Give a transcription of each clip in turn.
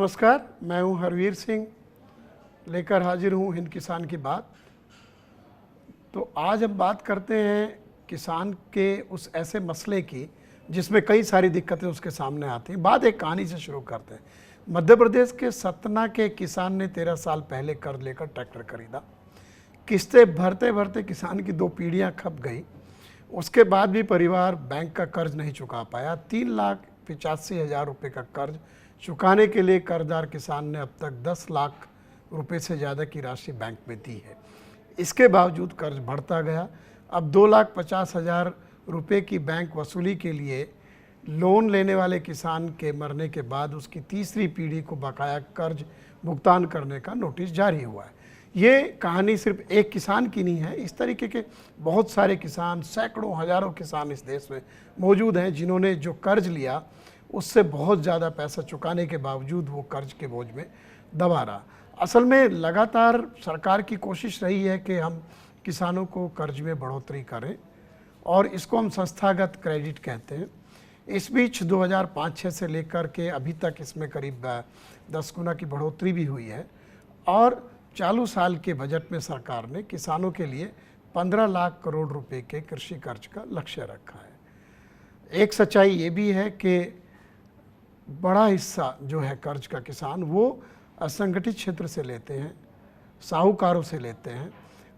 नमस्कार, मैं हूं हरवीर सिंह, लेकर हाजिर हूं हिंद किसान की बात। तो आज हम बात करते हैं किसान के उस ऐसे मसले की जिसमें कई सारी दिक्कतें उसके सामने आती हैं। बात एक कहानी से शुरू करते हैं। मध्य प्रदेश के सतना के किसान ने 13 साल पहले कर्ज लेकर ट्रैक्टर खरीदा। किस्तें भरते भरते किसान की 2 पीढ़ियां खप गई। उसके बाद भी परिवार बैंक का कर्ज नहीं चुका पाया। 3,85,000 रुपये का कर्ज चुकाने के लिए कर्जदार किसान ने अब तक 10 लाख रुपए से ज़्यादा की राशि बैंक में दी है। इसके बावजूद कर्ज बढ़ता गया। अब 2,50,000 रुपये की बैंक वसूली के लिए लोन लेने वाले किसान के मरने के बाद उसकी तीसरी पीढ़ी को बकाया कर्ज भुगतान करने का नोटिस जारी हुआ है। ये कहानी सिर्फ एक किसान की नहीं है। इस तरीके के बहुत सारे किसान, सैकड़ों हज़ारों किसान इस देश में मौजूद हैं जिन्होंने जो कर्ज लिया उससे बहुत ज़्यादा पैसा चुकाने के बावजूद वो कर्ज के बोझ में दबा रहा। असल में लगातार सरकार की कोशिश रही है कि हम किसानों को कर्ज में बढ़ोतरी करें और इसको हम संस्थागत क्रेडिट कहते हैं। इस बीच 2005-06 से लेकर के अभी तक इसमें करीब 10 गुना की बढ़ोतरी भी हुई है और चालू साल के बजट में सरकार ने किसानों के लिए 15 लाख करोड़ रुपए के कृषि कर्ज का लक्ष्य रखा है। एक सच्चाई ये भी है कि बड़ा हिस्सा जो है कर्ज का किसान वो असंगठित क्षेत्र से लेते हैं, साहूकारों से लेते हैं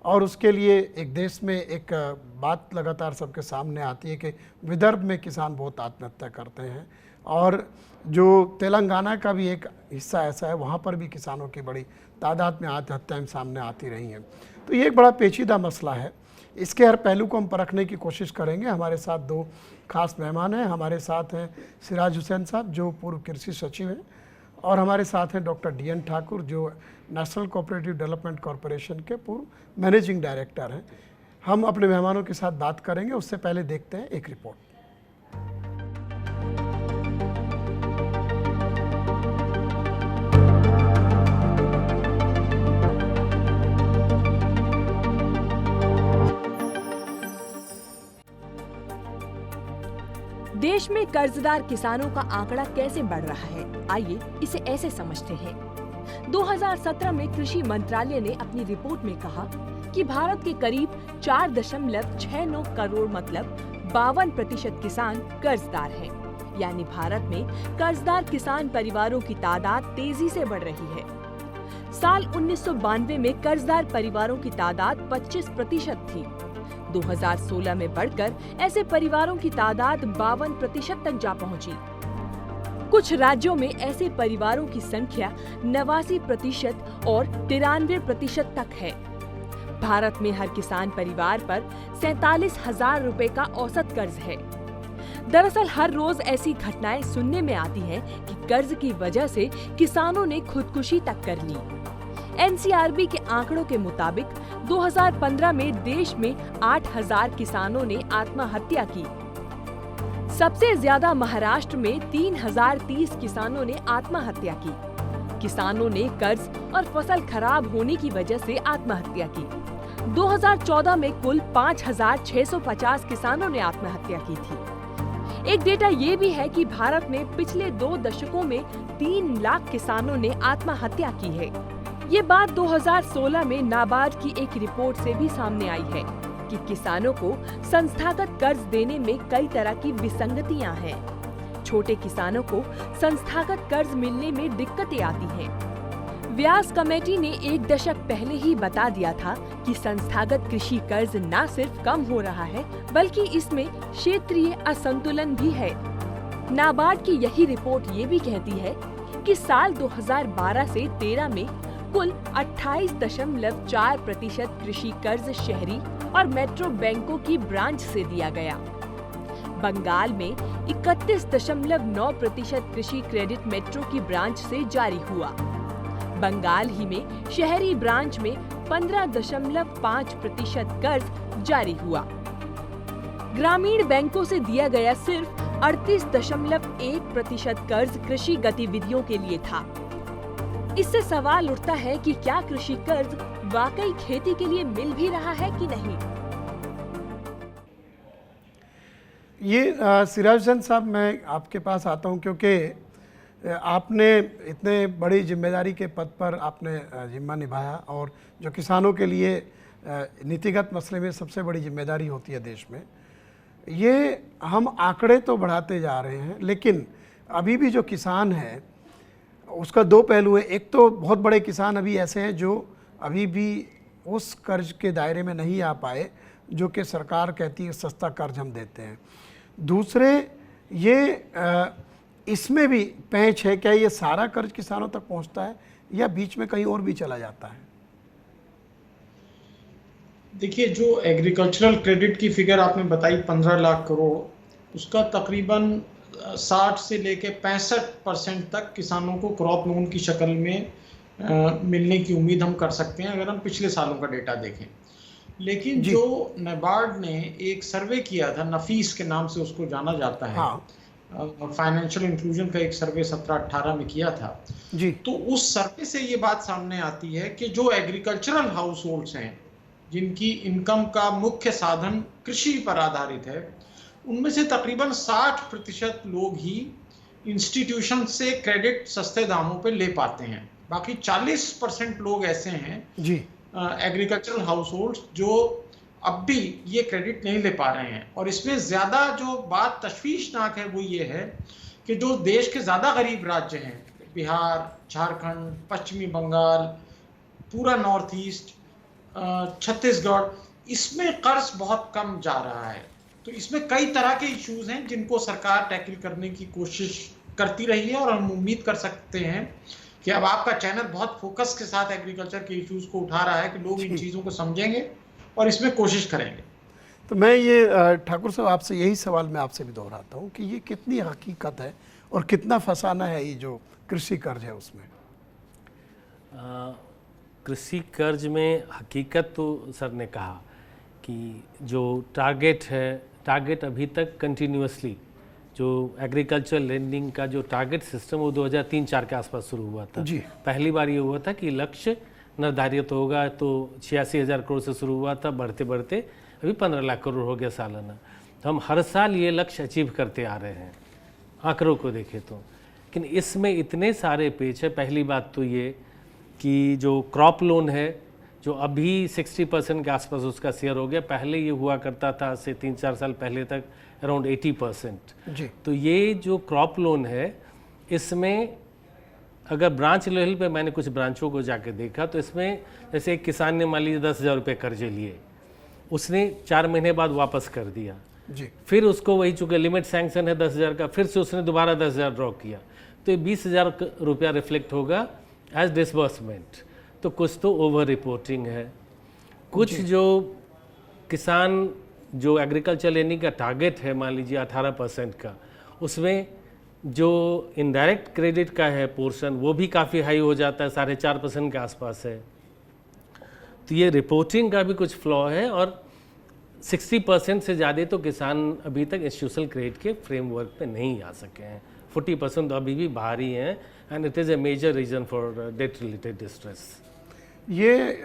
और उसके लिए एक देश में एक बात लगातार सबके सामने आती है कि विदर्भ में किसान बहुत आत्महत्या करते हैं और जो तेलंगाना का भी एक हिस्सा ऐसा है, वहाँ पर भी किसानों की बड़ी तादाद में आत्महत्याएं सामने आती रही हैं। तो ये एक बड़ा पेचीदा मसला है। इसके हर पहलू को हम परखने की कोशिश करेंगे। हमारे साथ 2 खास मेहमान हैं। हमारे साथ हैं सिराज हुसैन साहब जो पूर्व कृषि सचिव हैं और हमारे साथ हैं डॉक्टर DN ठाकुर जो नेशनल कोऑपरेटिव डेवलपमेंट कॉरपोरेशन के पूर्व मैनेजिंग डायरेक्टर हैं। हम अपने मेहमानों के साथ बात करेंगे, उससे पहले देखते हैं एक रिपोर्ट। देश में कर्जदार किसानों का आंकड़ा कैसे बढ़ रहा है, आइए इसे ऐसे समझते हैं। 2017 में कृषि मंत्रालय ने अपनी रिपोर्ट में कहा कि भारत के करीब 4.69 करोड़ मतलब 52% किसान कर्जदार हैं। यानी भारत में कर्जदार किसान परिवारों की तादाद तेजी से बढ़ रही है। साल 1992 में कर्जदार परिवारों की तादाद 25% थी। 2016 में बढ़कर ऐसे परिवारों की तादाद 52% तक जा पहुंची। कुछ राज्यों में ऐसे परिवारों की संख्या 89% और 93% तक है। भारत में हर किसान परिवार पर 47,000 रुपए का औसत कर्ज है। दरअसल हर रोज ऐसी घटनाएं सुनने में आती हैं कि कर्ज की वजह से किसानों ने खुदकुशी तक कर ली। NCRB के आंकड़ों के मुताबिक 2015 में देश में 8,000 किसानों ने आत्महत्या की। सबसे ज्यादा महाराष्ट्र में 3,030 किसानों ने आत्महत्या की। किसानों ने कर्ज और फसल खराब होने की वजह से आत्महत्या की। 2014 में कुल 5,650 किसानों ने आत्महत्या की थी। एक डेटा ये भी है कि भारत में पिछले 2 दशकों में 3 लाख किसानों ने आत्महत्या की है। ये बात 2016 में नाबार्ड की एक रिपोर्ट से भी सामने आई है कि किसानों को संस्थागत कर्ज देने में कई तरह की विसंगतियां हैं। छोटे किसानों को संस्थागत कर्ज मिलने में दिक्कतें आती हैं। व्यास कमेटी ने 1 दशक पहले ही बता दिया था कि संस्थागत कृषि कर्ज न सिर्फ कम हो रहा है बल्कि इसमें क्षेत्रीय असंतुलन भी है। नाबार्ड की यही रिपोर्ट ये भी कहती है कि साल 2012 से 13 में कुल 28.4% कृषि कर्ज शहरी और मेट्रो बैंकों की ब्रांच से दिया गया। बंगाल में 31.9% कृषि क्रेडिट मेट्रो की ब्रांच से जारी हुआ। बंगाल ही में शहरी ब्रांच में 15.5% कर्ज जारी हुआ। ग्रामीण बैंकों से दिया गया सिर्फ 38.1% कर्ज कृषि गतिविधियों के लिए था। इससे सवाल उठता है कि क्या कृषि कर्ज वाकई खेती के लिए मिल भी रहा है कि नहीं। ये सिराज हुसैन साहब, मैं आपके पास आता हूँ क्योंकि आपने इतने बड़ी जिम्मेदारी के पद पर आपने जिम्मा निभाया, और जो किसानों के लिए नीतिगत मसले में सबसे बड़ी जिम्मेदारी होती है देश में, ये हम आंकड़े तो बढ़ाते जा रहे हैं, लेकिन अभी भी जो किसान है उसका दो पहलू है। एक तो बहुत बड़े किसान अभी ऐसे हैं जो अभी भी उस कर्ज के दायरे में नहीं आ पाए जो कि सरकार कहती है सस्ता कर्ज हम देते हैं। दूसरे ये इसमें भी पैंच है, क्या ये सारा कर्ज किसानों तक पहुंचता है या बीच में कहीं और भी चला जाता है? देखिए, जो एग्रीकल्चरल क्रेडिट की फिगर आपने बताई 15 लाख करोड़, उसका तकरीबन 60 से लेके 65% तक किसानों को क्रॉप लोन की शक्ल में मिलने की उम्मीद हम कर सकते हैं अगर हम पिछले सालों का डेटा देखें। लेकिन जो नाबार्ड ने एक सर्वे किया था, नफीस के नाम से उसको जाना जाता है, फाइनेंशियल इंक्लूजन का एक सर्वे 17-18 में किया था जी, तो उस सर्वे से ये बात सामने आती है कि जो एग्रीकल्चरल हाउस होल्ड्स हैं जिनकी इनकम का मुख्य साधन कृषि पर आधारित है, उनमें से तकरीबन 60% लोग ही इंस्टीट्यूशन से क्रेडिट सस्ते दामों पे ले पाते हैं। बाकी 40% लोग ऐसे हैं जी एग्रीकल्चरल हाउस होल्ड्स जो अब भी ये क्रेडिट नहीं ले पा रहे हैं। और इसमें ज़्यादा जो बात तशवीशनाक है वो ये है कि जो देश के ज़्यादा गरीब राज्य हैं, बिहार, झारखंड, पश्चिमी बंगाल, पूरा नॉर्थ ईस्ट, छत्तीसगढ़, इसमें कर्ज बहुत कम जा रहा है। तो इसमें कई तरह के इश्यूज हैं जिनको सरकार टैकल करने की कोशिश करती रही है, और हम उम्मीद कर सकते हैं कि अब आपका चैनल बहुत फोकस के साथ एग्रीकल्चर के इश्यूज को उठा रहा है कि लोग इन चीज़ों को समझेंगे और इसमें कोशिश करेंगे। तो मैं ये ठाकुर साहब आपसे यही सवाल मैं आपसे भी दोहराता हूँ कि ये कितनी हकीकत है और कितना फसाना है ये जो कृषि कर्ज है उसमें? कृषि कर्ज में हकीकत तो सर ने कहा कि जो टारगेट है, टारगेट अभी तक कंटिन्यूसली जो एग्रीकल्चर लेंडिंग का जो टारगेट सिस्टम वो 2003-04 के आसपास शुरू हुआ था जी। पहली बार ये हुआ था कि लक्ष्य निर्धारित होगा, तो 86,000 करोड़ से शुरू हुआ था, बढ़ते बढ़ते अभी 15 लाख करोड़ हो गया सालाना। तो हम हर साल ये लक्ष्य अचीव करते आ रहे हैं आंकड़ों को देखें तो। लेकिन इसमें इतने सारे पेच है। पहली बात तो ये कि जो क्रॉप लोन है जो अभी 60% के आसपास उसका शेयर हो गया, पहले ये हुआ करता था से 3-4 साल पहले तक अराउंड 80% जी। तो ये जो क्रॉप लोन है इसमें अगर ब्रांच लेवल पे मैंने कुछ ब्रांचों को जाके देखा तो इसमें जैसे एक किसान ने मान लीजिए 10,000 रुपये कर्जे लिए, उसने 4 महीने बाद वापस कर दिया जी। फिर उसको वही चूँकि लिमिट सैंक्शन है 10,000 का, फिर से उसने दोबारा 10,000 ड्रॉ किया, तो ये 20,000 रुपया रिफ्लेक्ट होगा एज डिसबर्समेंट। तो कुछ तो ओवर रिपोर्टिंग है, कुछ जो किसान जो एग्रीकल्चर लेने का टारगेट है मान लीजिए 18% का, उसमें जो इनडायरेक्ट क्रेडिट का है पोर्शन वो भी काफ़ी हाई हो जाता है, 4.5% के आसपास है। तो ये रिपोर्टिंग का भी कुछ फ्लॉ है, और 60% से ज़्यादा तो किसान अभी तक इंस्टीट्यूशनल क्रेडिट के फ्रेमवर्क पे नहीं आ सके हैं। 40% तो अभी भी बाहर ही हैं, and it is a major reason for debt related distress. ये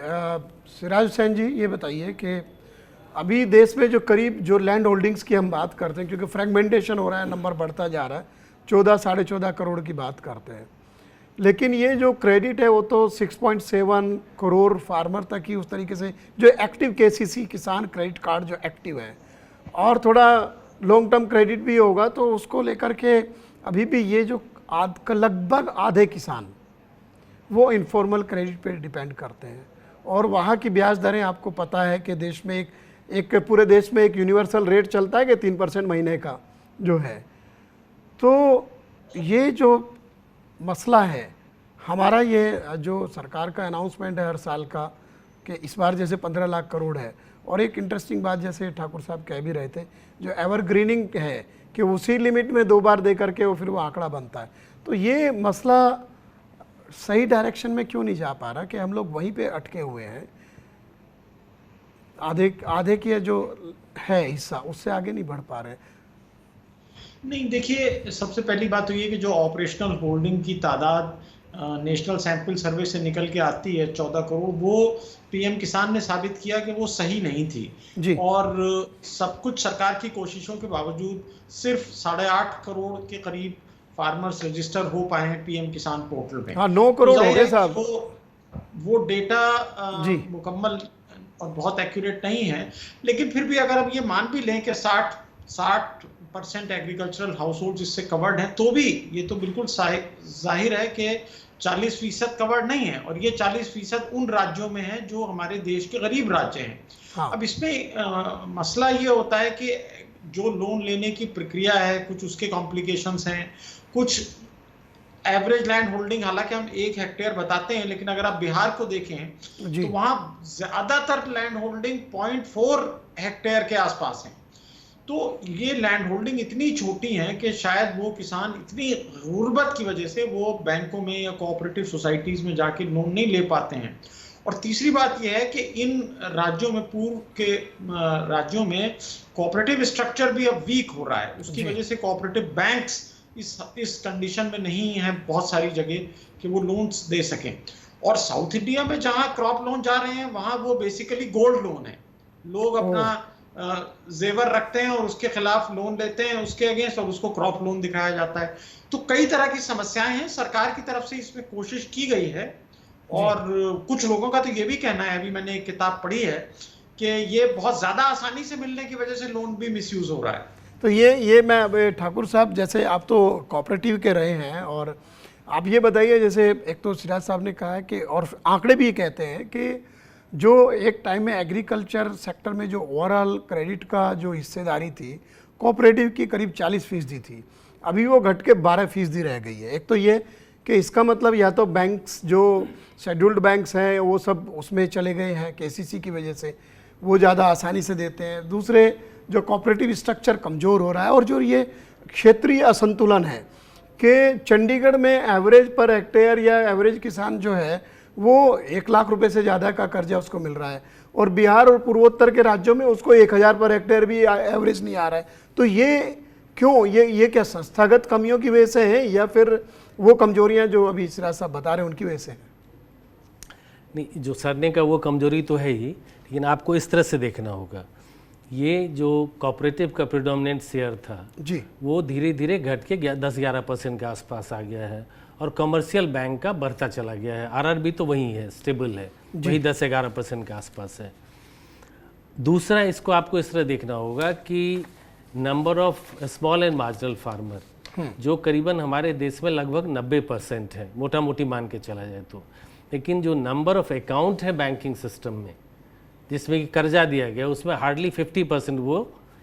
सिराज हुसैन जी ये बताइए कि अभी देश में जो करीब जो लैंड होल्डिंग्स की हम बात करते हैं, क्योंकि फ्रेगमेंटेशन हो रहा है, नंबर बढ़ता जा रहा है, 14-14.5 करोड़ की बात करते हैं, लेकिन ये जो क्रेडिट है वो तो 6.7 करोड़ फार्मर तक ही उस तरीके से जो एक्टिव केसीसी किसान क्रेडिट कार्ड जो एक्टिव है, और थोड़ा लॉन्ग टर्म क्रेडिट भी होगा, तो उसको लेकर के अभी भी ये जो लगभग आधे किसान वो इनफॉर्मल क्रेडिट पे डिपेंड करते हैं। और वहाँ की ब्याज दरें आपको पता है कि देश में एक पूरे देश में एक यूनिवर्सल रेट चलता है कि 3% महीने का जो है। तो ये जो मसला है हमारा, ये जो सरकार का अनाउंसमेंट है हर साल का कि इस बार जैसे 15 लाख करोड़ है, और एक इंटरेस्टिंग बात जैसे ठाकुर साहब कह भी रहे थे, जो एवरग्रीनिंग है कि उसी लिमिट में 2 बार दे करके वो फिर वो आंकड़ा बनता है। तो ये मसला सही डायरेक्शन में क्यों नहीं जा पा रहा कि हम लोग वहीं पे अटके हुए हैं, आधे की जो है हिस्सा उससे आगे नहीं बढ़ पा रहे? नहीं, देखिए, सबसे पहली बात तो ये कि जो ऑपरेशनल होल्डिंग की तादाद नेशनल सैंपल सर्वे से निकल के आती है 14 करोड़, वो पीएम किसान ने साबित किया कि वो सही नहीं थी जी। और सब कुछ सरकार की कोशिशों के बावजूद सिर्फ 8.5 करोड़ के करीब फार्मर्स रजिस्टर हो पाए हैं पीएम किसान पोर्टल में। हाँ, 9 करोड़ हो गए साहब। वो डेटा जी। मुकम्मल और बहुत एक्यूरेट नहीं है, लेकिन फिर भी अगर हम ये मान भी लें कि 60% एग्रीकल्चरल हाउस होल्ड इससे कवर्ड हैं, तो भी ये तो बिल्कुल जाहिर है कि 40% कवर्ड नहीं है, और ये 40% उन राज्यों में है जो हमारे देश के गरीब राज्य हैं। हाँ। अब इसमें मसला ये होता है कि जो लोन लेने की प्रक्रिया है, कुछ उसके कॉम्प्लिकेशंस हैं, कुछ एवरेज लैंड होल्डिंग, हालांकि हम 1 हेक्टेयर बताते हैं, लेकिन अगर आप बिहार को देखें तो वहां ज्यादातर लैंड होल्डिंग 0.4 हेक्टेयर के आसपास है। तो ये लैंड होल्डिंग इतनी छोटी है कि शायद वो किसान इतनी गुर्बत की वजह से वो बैंकों में या कोऑपरेटिव सोसाइटीज में जाके लोन नहीं ले पाते हैं। और तीसरी बात यह है कि इन राज्यों में, पूर्व के राज्यों में कोऑपरेटिव स्ट्रक्चर भी अब वीक हो रहा है। उसकी वजह से कोऑपरेटिव बैंक्स इस कंडीशन में नहीं है बहुत सारी जगह कि वो लोन्स दे सकें। और साउथ इंडिया में जहां क्रॉप लोन जा रहे हैं वहां वो बेसिकली गोल्ड लोन है। लोग अपना जेवर रखते हैं और उसके खिलाफ लोन लेते हैं, उसके अगेंस्ट, और उसको क्रॉप लोन दिखाया जाता है। तो कई तरह की समस्याएं हैं। सरकार की तरफ से इसमें कोशिश की गई है, और कुछ लोगों का तो ये भी कहना है, अभी मैंने एक किताब पढ़ी है, कि ये बहुत ज्यादा आसानी से मिलने की वजह से लोन भी मिसयूज हो रहा है। तो ये मैं अब ठाकुर साहब, जैसे आप तो कोऑपरेटिव के रहे हैं, और आप ये बताइए, जैसे एक तो सिराज साहब ने कहा है कि, और आंकड़े भी कहते हैं कि जो एक टाइम में एग्रीकल्चर सेक्टर में जो ओवरऑल क्रेडिट का जो हिस्सेदारी थी कोऑपरेटिव की करीब 40% थी, अभी वो घट के 12% रह गई है। एक तो ये कि इसका मतलब या तो बैंक्स जो शेड्यूल्ड बैंक्स हैं वो सब उसमें चले गए हैं केसीसी की वजह से, वो ज़्यादा आसानी से देते हैं। दूसरे जो कोऑपरेटिव स्ट्रक्चर कमज़ोर हो रहा है, और जो ये क्षेत्रीय असंतुलन है कि चंडीगढ़ में एवरेज पर हेक्टेयर या एवरेज किसान जो है वो 1 लाख रुपए से ज़्यादा का कर्जा उसको मिल रहा है, और बिहार और पूर्वोत्तर के राज्यों में उसको 1000 पर हेक्टेयर भी एवरेज नहीं आ रहा है। तो ये क्यों, ये क्या संस्थागत कमियों की वजह से है, या फिर वो कमजोरियां जो अभी सिराज साहब बता रहे हैं उनकी वजह से है? नहीं, जो सरने का वो कमजोरी तो है ही, लेकिन आपको इस तरह से देखना होगा, ये जो कोऑपरेटिव का प्रेडोमिनेंट शेयर था जी, वो धीरे धीरे घट के 10-11% के आसपास आ गया है, और कमर्शियल बैंक का बढ़ता चला गया है। आरआरबी तो वही है, स्टेबल है, वही 10-11% के आसपास है। दूसरा, इसको आपको इस तरह देखना होगा कि number of small and marginal farmer जो करीबन हमारे देश में लगभग 90% है, मोटा मोटी मान के चला जाए तो, लेकिन जो नंबर ऑफ अकाउंट है बैंकिंग सिस्टम में जिसमें कि कर्जा दिया गया, उसमें हार्डली 50% वो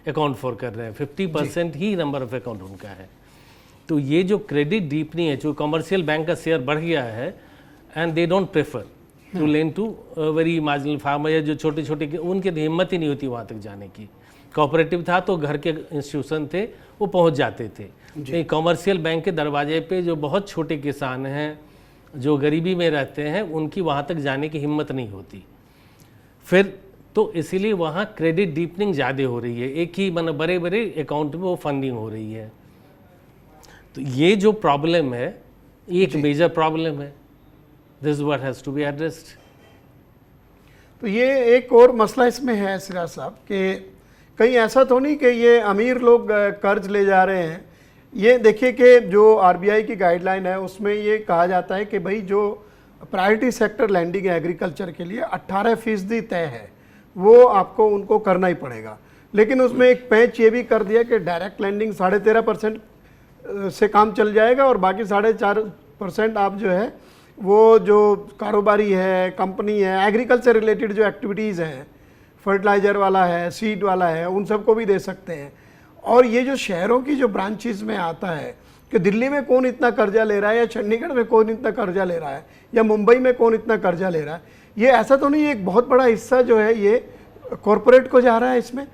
अकाउंट फॉर कर रहे हैं, 50% ही नंबर ऑफ अकाउंट उनका है। तो ये जो क्रेडिट डीपनिंग है, जो कमर्शियल बैंक का शेयर बढ़ गया है, and they don't prefer to lend to very marginal farmer, या जो छोटे छोटे, उनकी हिम्मत ही नहीं होती वहाँ तक जाने की। कोऑपरेटिव था तो घर के इंस्टीट्यूशन थे, वो पहुँच जाते थे। कमर्शियल बैंक के दरवाजे पे जो बहुत छोटे किसान हैं, जो गरीबी में रहते हैं, उनकी वहाँ तक जाने की हिम्मत नहीं होती। फिर तो इसीलिए वहाँ क्रेडिट डीपनिंग ज़्यादा हो रही है, एक ही मतलब बड़े बड़े अकाउंट में वो फंडिंग हो रही है। तो ये जो प्रॉब्लम है, एक मेजर प्रॉब्लम है, this what has to be addressed. तो ये एक और मसला इसमें है सिराज साहब कि कहीं ऐसा तो नहीं कि ये अमीर लोग कर्ज ले जा रहे हैं। ये देखिए कि जो आरबीआई की गाइडलाइन है उसमें ये कहा जाता है कि भाई जो प्रायोरिटी सेक्टर लैंडिंग है एग्रीकल्चर के लिए 18% तय है, वो आपको उनको करना ही पड़ेगा। लेकिन उसमें एक पैच ये भी कर दिया कि डायरेक्ट लैंडिंग 13.5% से काम चल जाएगा, और बाकी 4.5% आप जो है वो जो कारोबारी है, कंपनी है, एग्रीकल्चर रिलेटेड जो एक्टिविटीज़ हैं, फर्टिलाइज़र वाला है, सीड वाला है, उन सबको भी दे सकते हैं। और ये जो शहरों की जो ब्रांचेस में आता है कि दिल्ली में कौन इतना कर्जा ले रहा है, या चंडीगढ़ में कौन इतना कर्जा ले रहा है, या मुंबई में कौन इतना कर्जा ले रहा है, ये ऐसा तो नहीं, एक बहुत बड़ा हिस्सा जो है ये कॉरपोरेट को जा रहा है। इसमें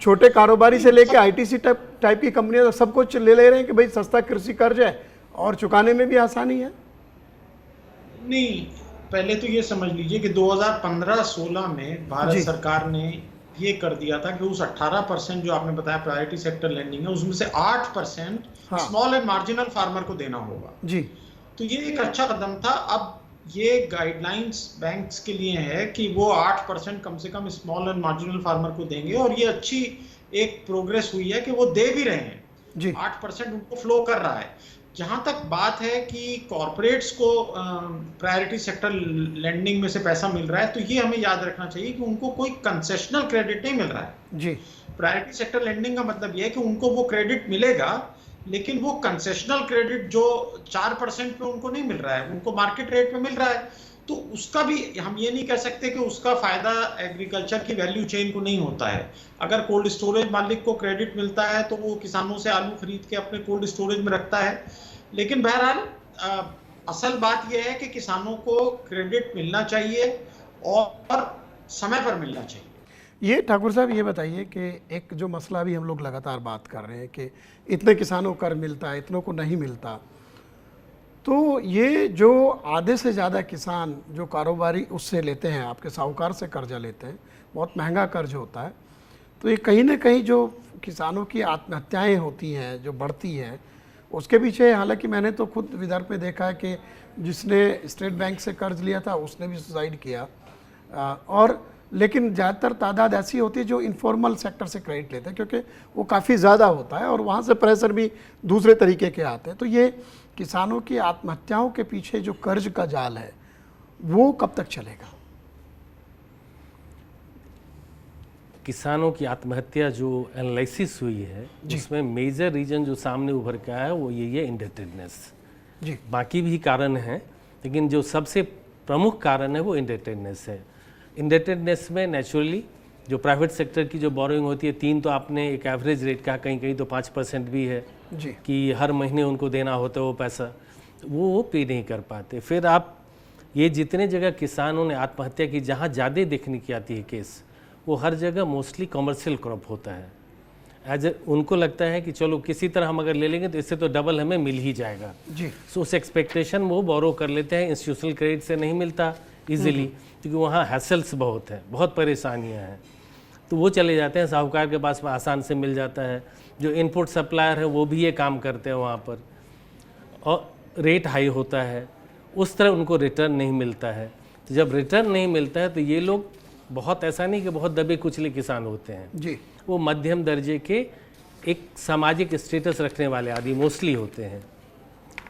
छोटे कारोबारी से लेके आईटीसी टाइप की कंपनियां सब कुछ ले रहे हैं कि भाई सस्ता कृषि कर्ज है और चुकाने में भी आसानी है। नहीं, पहले तो ये समझ लीजिए कि 2015-16 में भारत सरकार ने ये कर दिया था कि उस 18% जो आपने बताया प्रायोरिटी सेक्टर लैंडिंग है, उसमें से 8% स्मॉल एंड मार्जिनल फार्मर को देना होगा जी। तो ये एक अच्छा कदम था। अब ये गाइडलाइंस बैंक्स के लिए है कि वो 8% कम से कम स्मॉल एंड मार्जिनल फार्मर को देंगे, और ये अच्छी एक प्रोग्रेस हुई है कि वो दे भी रहे हैं। जी 8% उनको फ्लो कर रहा है। जहां तक बात है कि कॉरपोरेट्स को प्रायोरिटी सेक्टर लेंडिंग में से पैसा मिल रहा है, तो ये हमें याद रखना चाहिए कि उनको कोई कंसेशनल क्रेडिट नहीं मिल रहा है। जी प्रायोरिटी सेक्टर लेंडिंग का मतलब ये है कि उनको वो क्रेडिट मिलेगा, लेकिन वो कंसेशनल क्रेडिट जो 4% पे उनको नहीं मिल रहा है, उनको मार्केट रेट पे मिल रहा है। तो उसका भी हम ये नहीं कह सकते कि उसका फायदा एग्रीकल्चर की वैल्यू चेन को नहीं होता है। अगर कोल्ड स्टोरेज मालिक को क्रेडिट मिलता है तो वो किसानों से आलू खरीद के अपने कोल्ड स्टोरेज में रखता है। लेकिन बहरहाल असल बात यह है कि किसानों को क्रेडिट मिलना चाहिए और समय पर मिलना चाहिए। ये ठाकुर साहब ये बताइए कि एक जो मसला भी हम लोग लगातार बात कर रहे हैं कि इतने किसानों को कर मिलता है, इतनों को नहीं मिलता, तो ये जो आधे से ज़्यादा किसान जो कारोबारी उससे लेते हैं, आपके साहूकार से कर्जा लेते हैं, बहुत महंगा कर्ज होता है, तो ये कहीं ना कहीं जो किसानों की आत्महत्याएं होती हैं जो बढ़ती हैं उसके पीछे, हालांकि मैंने तो खुद विदर्भ में देखा है कि जिसने स्टेट बैंक से कर्ज लिया था उसने भी सुसाइड किया, और लेकिन ज़्यादातर तादाद ऐसी होती है जो इनफॉर्मल सेक्टर से क्रेडिट लेते हैं क्योंकि वो काफ़ी ज़्यादा होता है और वहाँ से प्रेशर भी दूसरे तरीके के आते हैं। तो ये किसानों की आत्महत्याओं के पीछे जो कर्ज का जाल है वो कब तक चलेगा? किसानों की आत्महत्या जो एनालिसिस हुई है उसमें मेजर रीजन जो सामने उभर के आया है वो यही है इंडेटेडनेस। जी बाकी भी कारण हैं, लेकिन जो सबसे प्रमुख कारण है वो इंडेटेडनेस है। इंडेटेडनेस में नेचुरली जो प्राइवेट सेक्टर की जो बोरोइंग होती है, 3 तो आपने एक एवरेज रेट का, कहीं कहीं तो 5% भी है जी कि हर महीने उनको देना होता है वो पैसा, वो पे नहीं कर पाते। फिर आप ये जितने जगह किसानों ने आत्महत्या की, जहाँ ज़्यादा देखने की आती है केस, वो हर जगह मोस्टली कमर्शियल क्रॉप होता है। उनको लगता है कि चलो किसी तरह हम अगर ले लेंगे तो इससे तो डबल हमें मिल ही जाएगा। जी सो उस एक्सपेक्टेशन वो बोरो कर लेते हैं। इंस्टीट्यूशनल क्रेडिट से नहीं मिलता इजीली क्योंकि वहाँ हैसल्स बहुत है, बहुत परेशानियाँ हैं, तो वो चले जाते हैं साहूकार के पास में, आसान से मिल जाता है। जो इनपुट सप्लायर है वो भी ये काम करते हैं वहाँ पर, और रेट हाई होता है, उस तरह उनको रिटर्न नहीं मिलता है। तो जब रिटर्न नहीं मिलता है तो ये लोग बहुत, ऐसा नहीं कि बहुत दबे कुचले किसान होते हैं जी, वो मध्यम दर्जे के एक सामाजिक स्टेटस रखने वाले आदमी मोस्टली होते हैं।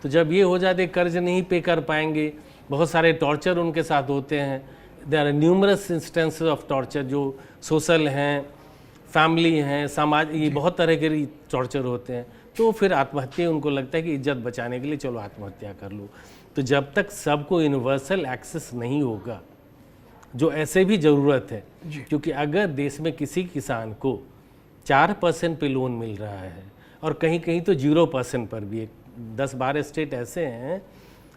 तो जब ये हो जाते कर्ज नहीं पे कर पाएंगे, बहुत सारे टॉर्चर उनके साथ होते हैं। There are numerous instances of torture जो सोशल हैं, फैमिली हैं, समाज, ये बहुत तरह के टॉर्चर होते हैं। तो फिर आत्महत्या, उनको लगता है कि इज्जत बचाने के लिए चलो आत्महत्या कर लो। तो जब तक सबको यूनिवर्सल एक्सेस नहीं होगा, जो ऐसे भी ज़रूरत है, क्योंकि अगर देश में किसी किसान को 4% पे लोन मिल रहा है और कहीं कहीं तो 0% पर भी, 10-12 स्टेट ऐसे हैं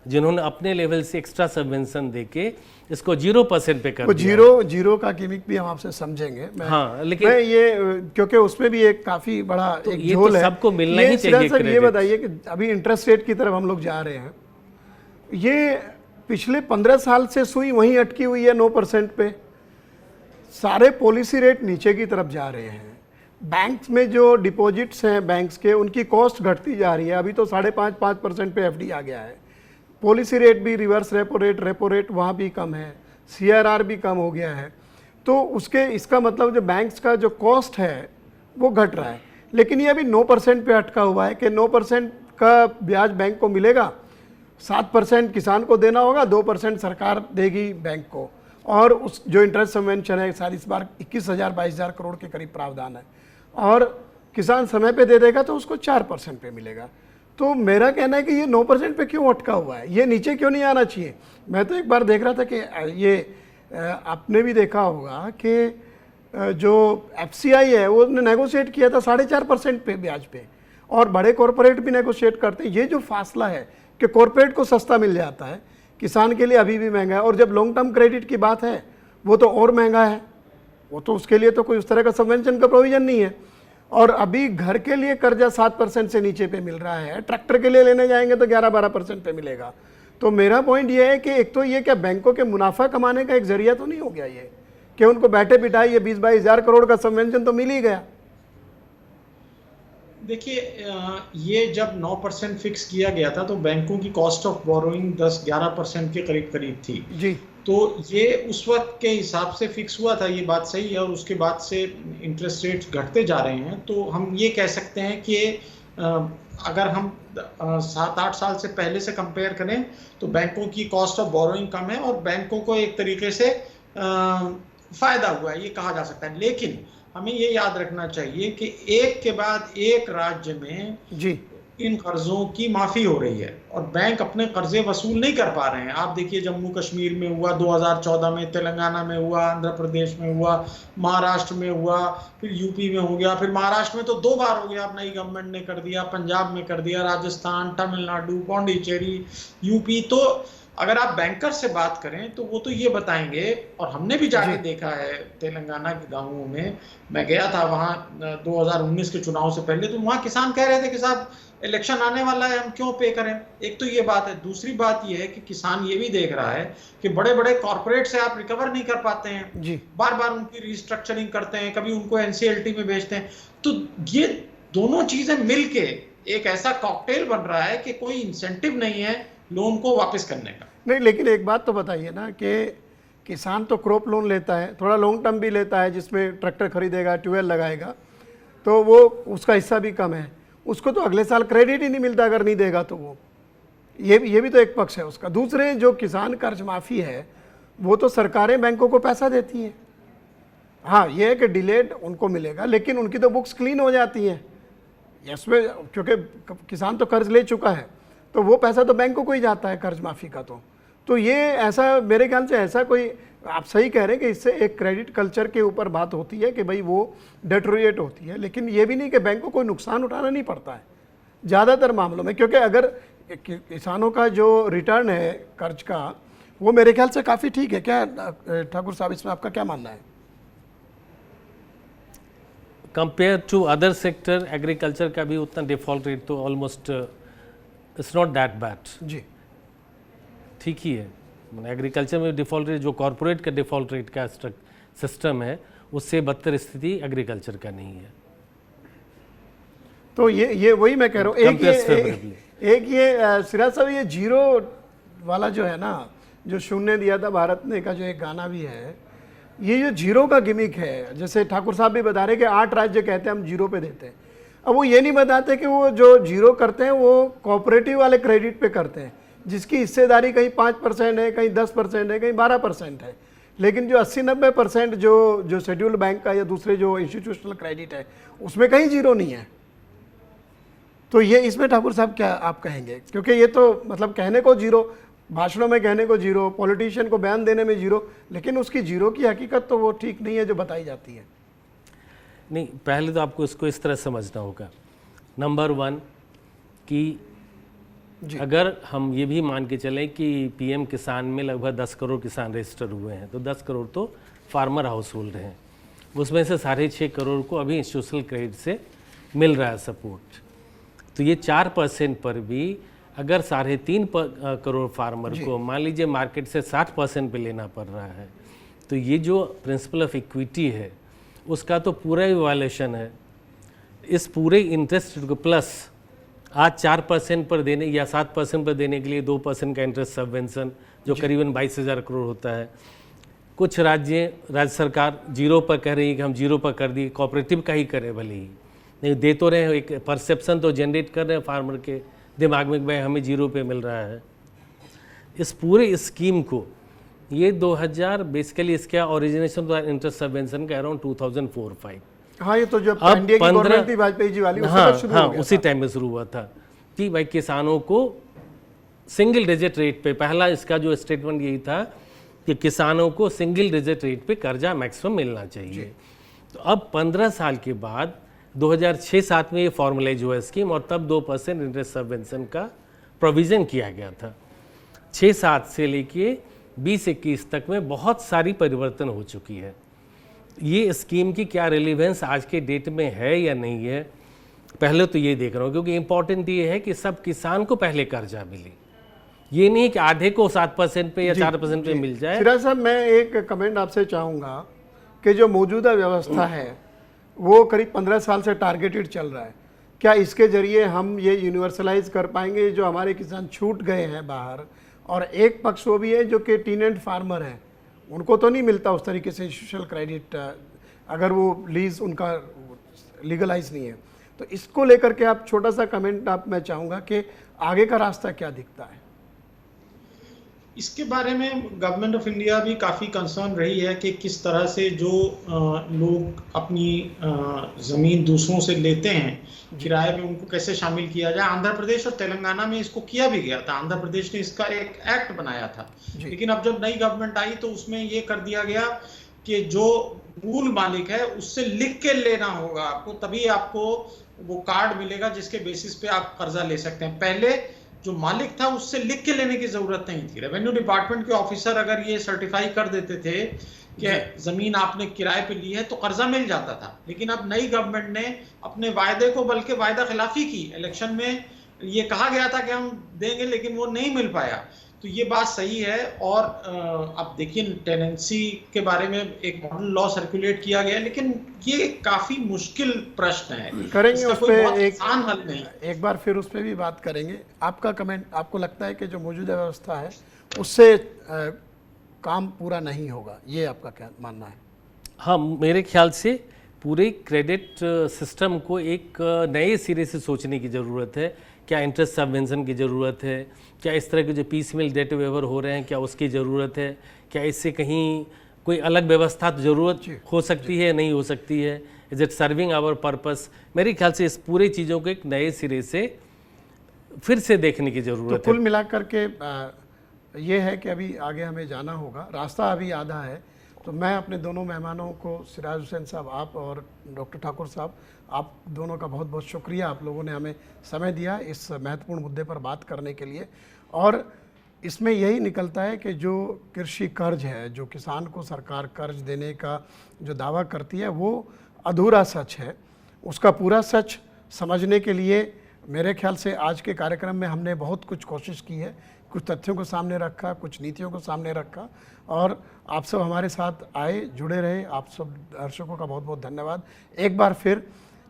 जिन्होंने अपने लेवल से एक्स्ट्रा सबवेंशन देके इसको 0% पे कर दिया। जीरो का गिमिक भी हम आपसे समझेंगे। हाँ, लेकिन मैं ये क्योंकि उसमें भी एक काफी बड़ा तो एक ये झोल तो है। सबको मिलना ही चाहिए सर ये क्रेडिट। बताइए कि अभी इंटरेस्ट रेट की तरफ हम लोग जा रहे हैं, ये पिछले 15 साल से सुई वहीं अटकी हुई है 9% पे। सारे पॉलिसी रेट नीचे की तरफ जा रहे हैं। बैंक्स में जो डिपॉजिट्स हैं बैंक्स के, उनकी कॉस्ट घटती जा रही है। अभी तो 5.5% पे एफडी आ गया है। पॉलिसी रेट भी, रिवर्स रेपो रेट वहाँ भी कम है, सीआरआर भी कम हो गया है। तो उसके, इसका मतलब जो बैंक्स का जो कॉस्ट है वो घट रहा है। लेकिन ये अभी 9% पे अटका हुआ है कि 9% का ब्याज बैंक को मिलेगा, 7% किसान को देना होगा, 2% सरकार देगी बैंक को, और उस जो इंटरेस्ट सबवेंशन है सारी इस बार 21,000-22,000 करोड़ के करीब प्रावधान है, और किसान समय पे दे देगा तो उसको 4% पे मिलेगा। तो मेरा कहना है कि ये 9% पे क्यों अटका हुआ है, ये नीचे क्यों नहीं आना चाहिए? मैं तो एक बार देख रहा था कि ये आपने भी देखा होगा कि जो FCI है वो ने नेगोशिएट किया था 4.5% पे ब्याज पे, और बड़े कॉरपोरेट भी नेगोशिएट करते हैं। ये जो फासला है कि कॉरपोरेट को सस्ता मिल जाता है, किसान के लिए अभी भी महंगा है, और जब लॉन्ग टर्म क्रेडिट की बात है वो तो और महंगा है। वो तो उसके लिए तो कोई उस तरह का सबवेंशन का प्रोविजन नहीं है। और अभी घर के लिए कर्जा 7% से नीचे पे मिल रहा है, ट्रैक्टर के लिए लेने जाएंगे तो 11-12% पे मिलेगा। तो मेरा पॉइंट ये है कि एक तो ये क्या बैंकों के मुनाफा कमाने का एक जरिया तो नहीं हो गया ये, कि उनको बैठे बिठाए ये 20-22 हज़ार करोड़ का सबवेंशन तो मिल ही गया। देखिए, ये जब 9% फिक्स किया गया था तो बैंकों की कॉस्ट ऑफ बोरोइंग 10-11% के करीब थी जी। तो ये उस वक्त के हिसाब से फिक्स हुआ था, ये बात सही है। और उसके बाद से इंटरेस्ट रेट्स घटते जा रहे हैं। तो हम ये कह सकते हैं कि अगर हम 7-8 साल से पहले से कंपेयर करें तो बैंकों की कॉस्ट ऑफ बोरोइंग कम है और बैंकों को एक तरीके से फायदा हुआ है, ये कहा जा सकता है। लेकिन हमें ये याद रखना चाहिए कि एक के बाद एक राज्य में जी इन कर्जों की माफी हो रही है और बैंक अपने कर्जे वसूल नहीं कर पा रहे हैं। आप देखिए जम्मू कश्मीर में हुआ 2014 में, तेलंगाना में हुआ, आंध्र प्रदेश में हुआ, महाराष्ट्र में हुआ, फिर यूपी में हो गया, फिर महाराष्ट्र में तो 2 बार हो गया, अब नई गवर्नमेंट ने कर दिया, पंजाब में कर दिया, राजस्थान, तमिलनाडु, पौंडीचेरी, यूपी। तो अगर आप बैंकर से बात करें तो वो तो ये बताएंगे, और हमने भी जाके देखा है तेलंगाना के गांवों में, मैं गया था वहां 2019 के चुनाव से पहले, तो वहां किसान कह रहे थे कि साहब इलेक्शन आने वाला है, हम क्यों पे करें। एक तो ये बात है। दूसरी बात ये है कि किसान ये भी देख रहा है कि बड़े बड़े कॉर्पोरेट से आप रिकवर नहीं कर पाते हैं जी, बार बार उनकी रिस्ट्रक्चरिंग करते हैं, कभी उनको एनसीएलटी में भेजते हैं। तो ये दोनों चीजें मिलके एक ऐसा कॉकटेल बन रहा है कि कोई इंसेंटिव नहीं है लोन को वापस करने का। नहीं, लेकिन एक बात तो बताइए ना कि किसान तो क्रॉप लोन लेता है, थोड़ा लॉन्ग टर्म भी लेता है, जिसमें ट्रैक्टर खरीदेगा, ट्यूबवेल लगाएगा, तो वो उसका हिस्सा भी कम है, उसको तो अगले साल क्रेडिट ही नहीं मिलता अगर नहीं देगा तो वो, ये भी तो एक पक्ष है उसका। दूसरे जो किसान कर्ज माफ़ी है वो तो सरकारें बैंकों को पैसा देती हैं। हाँ, ये है कि डिलेड उनको मिलेगा, लेकिन उनकी तो बुक्स क्लीन हो जाती हैं इसमें, क्योंकि किसान तो कर्ज ले चुका है, तो वो पैसा तो बैंकों को ही जाता है कर्ज माफ़ी का। तो ये ऐसा, मेरे ख्याल से ऐसा कोई, आप सही कह रहे हैं कि इससे एक क्रेडिट कल्चर के ऊपर बात होती है कि भाई वो डेटोरिएट होती है, लेकिन ये भी नहीं कि बैंक को कोई नुकसान उठाना नहीं पड़ता है ज़्यादातर मामलों में, क्योंकि अगर किसानों का जो रिटर्न है कर्ज का वो मेरे ख्याल से काफ़ी ठीक है। क्या ठाकुर साहब, इसमें आपका क्या मानना है? Compare to other sector, agriculture का भी उतना डिफॉल्ट रेट तो almost it's not that bad जी, ठीक ही है। एग्रीकल्चर में डिफ़ॉल्ट रेट जो कॉरपोरेट का डिफ़ॉल्ट रेट का सिस्टम है उससे बदतर स्थिति एग्रीकल्चर का नहीं है। तो ये वही मैं कह रहा हूँ। एक ये सिराज साहब, ये जीरो वाला जो है ना, जो शून्य दिया था भारत ने का जो एक गाना भी है, ये जो जीरो का गिमिक है, जैसे ठाकुर साहब भी बता रहे कि 8 राज्य कहते हैं हम जीरो पे देते हैं। अब वो ये नहीं बताते कि वो जो जीरो करते हैं वो कोऑपरेटिव वाले क्रेडिट पे करते हैं, जिसकी हिस्सेदारी कहीं 5% है, कहीं 10% है, कहीं 12% है, लेकिन जो 80-90% जो शेड्यूल्ड बैंक का या दूसरे जो इंस्टीट्यूशनल क्रेडिट है उसमें कहीं जीरो नहीं है। तो ये इसमें ठाकुर साहब क्या आप कहेंगे? क्योंकि ये तो मतलब कहने को जीरो, भाषणों में कहने को जीरो, पॉलिटिशियन को बयान देने में जीरो, लेकिन उसकी जीरो की हकीकत तो वो ठीक नहीं है जो बताई जाती है। नहीं, पहले तो आपको इसको इस तरह समझना होगा। नंबर 1 कि अगर हम ये भी मान के चलें कि पीएम किसान में लगभग 10 करोड़ किसान रजिस्टर हुए हैं, तो 10 करोड़ तो फार्मर हाउस होल्ड हैं, उसमें से 6.5 करोड़ को अभी इंस्टीट्यूशनल क्रेडिट से मिल रहा है सपोर्ट। तो ये 4% पर भी अगर 3.5 करोड़ फार्मर को मान लीजिए मार्केट से 60% पे लेना पड़ रहा है, तो ये जो प्रिंसिपल ऑफ इक्विटी है उसका तो पूरा ही वायलेशन है। इस पूरे इंटरेस्ट को प्लस आज 4% पर देने या 7% पर देने के लिए 2% का इंटरेस्ट सबवेंशन जो करीबन 22,000 करोड़ होता है। कुछ राज्य सरकार 0 पर कह रही है कि हम 0 पर कर दिए, कोऑपरेटिव का ही करे भले ही, नहीं दे तो रहे, एक परसेप्शन तो जनरेट कर रहे हैं फार्मर के दिमाग में कि भाई हमें 0 पे मिल रहा है। इस पूरे स्कीम को ये 2000 बेसिकली इसका ओरिजिनेशन तो इंटरेस्ट सबवेंशन का अराउंड 2004-05। हाँ, ये तो जब एनडीए की गवर्नमेंट थी वाजपेयी जी वाली, उसी टाइम में शुरू हुआ था कि भाई किसानों को सिंगल डिजिट रेट पे, पहला इसका जो स्टेटमेंट यही था कि किसानों को सिंगल डिजिट रेट पे कर्जा मैक्सिमम मिलना चाहिए। तो अब 15 साल के बाद 2006-07 में ये फॉर्मुलाइज हुआ स्कीम और तब 2% इंटरेस्ट सबवेंशन का प्रोविज़न किया गया था। 6-7 से लेके 20-21 तक में बहुत सारी परिवर्तन हो चुकी है। ये स्कीम की क्या रिलेवेंस आज के डेट में है या नहीं है, पहले तो ये देख रहा हूँ, क्योंकि इम्पोर्टेंट ये है कि सब किसान को पहले कर्जा मिले, ये नहीं कि आधे को 7% पे या 4% पे मिल जाए। सिराज साहब, मैं एक कमेंट आपसे चाहूँगा कि जो मौजूदा व्यवस्था है वो करीब 15 साल से टारगेटेड चल रहा है, क्या इसके जरिए हम ये यूनिवर्सलाइज कर पाएंगे जो हमारे किसान छूट गए हैं बाहर? और एक पक्ष वो भी है जो कि टीनेंट फार्मर हैं, उनको तो नहीं मिलता उस तरीके से इंस्टीट्यूशनल क्रेडिट अगर वो लीज उनका लीगलाइज नहीं है। तो इसको लेकर के आप छोटा सा कमेंट आप मैं चाहूँगा कि आगे का रास्ता क्या दिखता है? इसके बारे में गवर्नमेंट ऑफ इंडिया भी काफ़ी कंसर्न रही है कि किस तरह से जो लोग अपनी ज़मीन दूसरों से लेते हैं किराए में, उनको कैसे शामिल किया जाए। आंध्र प्रदेश और तेलंगाना में इसको किया भी गया था, आंध्र प्रदेश ने इसका एक एक्ट बनाया था, लेकिन अब जब नई गवर्नमेंट आई तो उसमें ये कर दिया गया कि जो मूल मालिक है उससे लिख के लेना होगा आपको, तभी आपको वो कार्ड मिलेगा जिसके बेसिस पे आप कर्जा ले सकते हैं। पहले जो मालिक था उससे लिख के लेने की जरूरत नहीं थी। रेवेन्यू डिपार्टमेंट के ऑफिसर अगर ये सर्टिफाई कर देते थे कि जमीन आपने किराए पे ली है तो कर्जा मिल जाता था। लेकिन अब नई गवर्नमेंट ने अपने वायदे को बल्कि वायदा खिलाफी की। इलेक्शन में ये कहा गया था कि हम देंगे, लेकिन वो नहीं मिल पाया। तो ये बात सही है। और अब देखिए, टेनेंसी के बारे में एक मॉडल लॉ सर्कुलेट किया गया, लेकिन ये काफी मुश्किल प्रश्न है, करेंगे उस पे एक आसान हल नहीं। एक बार फिर उस पे भी बात करेंगे। आपका कमेंट, आपको लगता है कि जो मौजूदा व्यवस्था है उससे काम पूरा नहीं होगा, ये आपका क्या मानना है? हाँ, मेरे ख्याल से पूरे क्रेडिट सिस्टम को एक नए सिरे से सोचने की ज़रूरत है। क्या इंटरेस्ट सबवेंशन की ज़रूरत है? क्या इस तरह के जो पीसमेल डेट वेवर हो रहे हैं, क्या उसकी ज़रूरत है? क्या इससे कहीं कोई अलग व्यवस्था तो ज़रूरत हो सकती है, नहीं हो सकती है? Is it serving our purpose? मेरे ख्याल से इस पूरी चीज़ों को एक नए सिरे से फिर से देखने की ज़रूरत है। तो कुल मिलाकर के ये है कि अभी आगे हमें जाना होगा, रास्ता अभी आधा है। तो मैं अपने दोनों मेहमानों को, सिराज हुसैन साहब आप और डॉक्टर ठाकुर साहब, आप दोनों का बहुत बहुत शुक्रिया। आप लोगों ने हमें समय दिया इस महत्वपूर्ण मुद्दे पर बात करने के लिए। और इसमें यही निकलता है कि जो कृषि कर्ज है, जो किसान को सरकार कर्ज देने का जो दावा करती है, वो अधूरा सच है। उसका पूरा सच समझने के लिए मेरे ख्याल से आज के कार्यक्रम में हमने बहुत कुछ कोशिश की है। कुछ तथ्यों को सामने रखा, कुछ नीतियों को सामने रखा, और आप सब हमारे साथ आए, जुड़े रहे। आप सब दर्शकों का बहुत बहुत धन्यवाद। एक बार फिर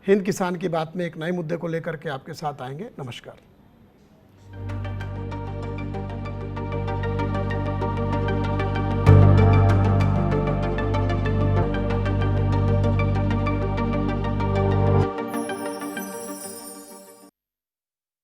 हिंद किसान की बात में एक नए मुद्दे को लेकर के आपके साथ आएंगे। नमस्कार।